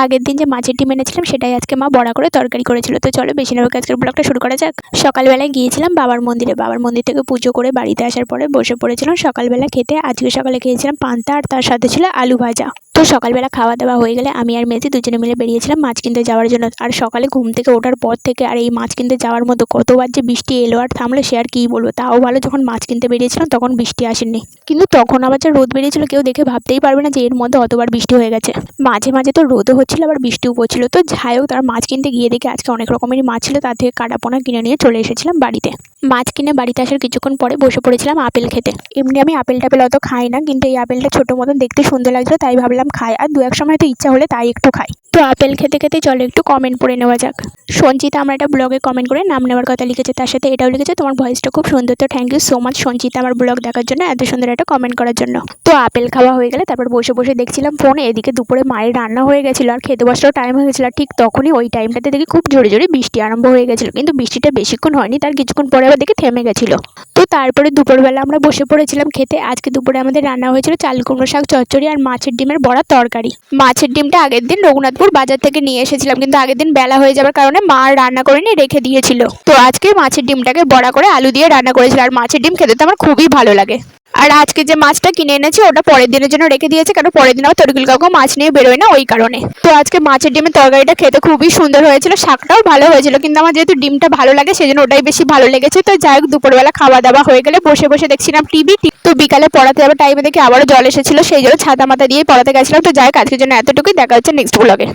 আগের দিন যে মাছের ডিম এনেছিলাম সেটাই আজকে মা বড়া করে তরকারি করেছিল। তো চলো বেশি না হোক আজকের ব্লগটা শুরু করা যাক। সকালবেলায় গিয়েছিলাম বাবার মন্দিরে, বাবার মন্দির থেকে পুজো করে বাড়িতে আসার পরে বসে পড়েছিলাম সকালবেলা খেতে। আজকে সকালে খেয়েছিলাম পান্তা আর তার সাথে ছিল আলু ভাজা। তো সকালবেলা খাওয়া দাওয়া হয়ে গেলে আমি আর মেয়েছি দুজনে মিলে বেরিয়েছিলাম মাছ কিনতে যাওয়ার জন্য। আর সকালে ঘুম থেকে ওঠার পর থেকে আর এই মাছ কিনতে যাওয়ার মতো কতবার যে বৃষ্টি এলো আর থামলো সে আর কী বলবো। তাও ভালো যখন মাছ কিনতে বেরিয়েছিলাম তখন বৃষ্টি আসেনি, কিন্তু তখন আবার যে রোদ বেরিয়েছিল কেউ দেখে ভাবতেই পারবে না যে এর মধ্যে অতবার বৃষ্টি হয়ে গেছে। মাঝে মাঝে তো রোদও হচ্ছিল আবার বৃষ্টিও পড়ছিল। তো যাই হোক, তার মাছ কিনতে গিয়ে দেখে আজকে অনেক রকমেরই মাছ ছিল, তার থেকে কাটাপোনা কিনে নিয়ে চলে এসেছিলাম বাড়িতে। মাছ কিনে বাড়িতে আসার কিছুক্ষণ পরে বসে পড়েছিলাম আপেল খেতে। এমনি আমি আপেল টাপেল অত খাই না, কিন্তু এই আপেলটা ছোটো মতন দেখতে সুন্দর লাগছিল তাই ভাবলাম খাই, আর দু এক সময় তো ইচ্ছা হলে তাই একটু খাই। তো আপেল খেতে খেতে চলো একটু কমেন্ট পড়ে নেওয়া যাক। সঞ্চিতা আমার একটা ব্লগে কমেন্ট করে নাম নেওয়ার কথা লিখেছে, তার সাথে এটাও লিখেছে তোমার ভয়েসটা খুব সুন্দর। তো thank you so much Sanchita আমার ব্লগ দেখার জন্য, এত সুন্দর একটা কমেন্ট করার জন্য। তো আপেল খাওয়া হয়ে গেলে তারপর বসে বসে দেখছিলাম ফোনে, এদিকে দুপুরে মায়ের রান্না হয়ে গেছিলো আর খেতে বসারও টাইম হয়ে গেছিলো। ঠিক তখনই ওই টাইমটাতে দেখি খুব জোরে জোরে বৃষ্টি আরম্ভ হয়ে গেছিলো, কিন্তু বৃষ্টিটা বেশিক্ষণ হয়নি, তার কিছুক্ষণ পরে আবার দেখি থেমে গেছিলো। তো তারপরে দুপুরবেলা আমরা বসে পড়েছিলাম খেতে। আজকে দুপুরে আমাদের রান্না হয়েছিল চাল কুমড়ো শাক চচ্চড়ি আর মাছের ডিমের বড়া তরকারি। মাছের ডিমটা আগের দিন রঘুনাথপুর বাজার থেকে নিয়ে এসেছিলাম, কিন্তু আগের দিন বেলা হয়ে যাওয়ার কারণে মা রান্না করে নিয়ে রেখে দিয়েছিল। তো আজকে মাছের ডিমটাকে বড়া করে আলু দিয়ে রান্না করেছিল, আর মাছের ডিম খেতে তো আমার খুবই ভালো লাগে। আর আজকে যে মাছটা কিনে এনেছি ওটা পরের দিনের জন্য রেখে দিয়েছে, কারণ পরের দিন আবার তরিকুল কাকু মাছ নিয়ে বেরোয় না, ওই কারণে। তো আজকে মাছের ডিমের তরকারিটা খেতে খুবই সুন্দর হয়েছিল, শাকটাও ভালো হয়েছিল, কিন্তু আমার যেহেতু ডিমটা ভালো লাগে সেই জন্য ওটাই বেশি ভালো লেগেছে। তো যাই হোক, দুপুরবেলা খাওয়া দাওয়া হয়ে গেলে বসে বসে দেখছিলাম টিভি। তো বিকালে পড়াতে যাওয়ার টাইমে দেখি আবারও জল এসেছিল, সেই জন্য ছাতা মাথা দিয়ে পড়াতে গেছিলাম। তো যাই হোক, আজকের জন্য এতটুকুই, দেখা হচ্ছে নেক্সট ব্লগে।